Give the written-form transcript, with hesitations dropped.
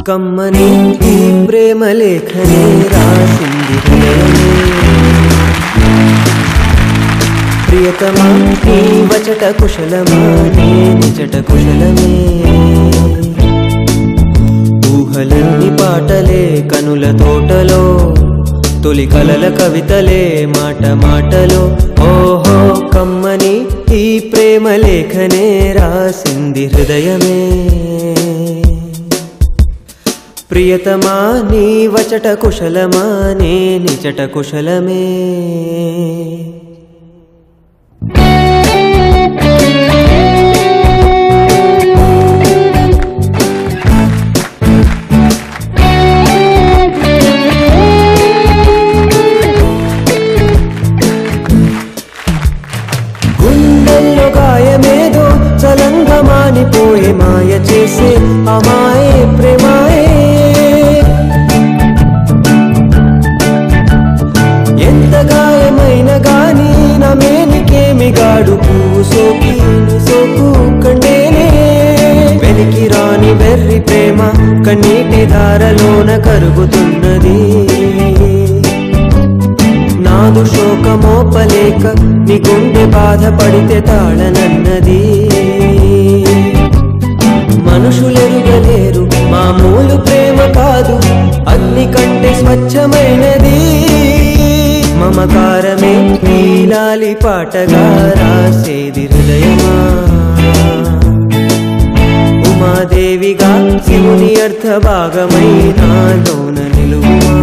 కమ్మని ఈ ప్రేమ లేఖనే రాసింది హృదయమే ప్రియతమా నీ వచట కుశలమా నీ నిజట కుశలమే ఊహలన్నీ పాటలే కనుల తోటలో తొలి కలల కవితలే మాట మాటలో ఓహో కమ్మని ఈ ప్రేమ లేఖనే రాసింది హృదయమే ప్రియతమా నీ వచట కుశలమా నీ నిజట కుశలమే గుండెల్లో గాయమేదో చలంగా మానిపోయే మాయ చేసే అమాయే ప్రేమాయే ఎంత గాయమైన గాని నా మేనికేమి గాడు పువ్వు సోకి సోకు కండేనే వెలికి రాని వెర్రి ప్రేమ కన్నీటి ధారలోన కరుగుతున్నది నాదు శోకమోపలేక నీ గుండె బాధపడితే తాళనన్నది మనుషులెరుగలేరు మామూలు ప్రేమ కాదు అగ్ని కంటే స్వచ్ఛమైనది మమకారమే నీలాలి పాటగా రాసేది హృదయమా ఉమాదేవిగా శివుని అర్థ భాగమై నాలోన నిలువుమా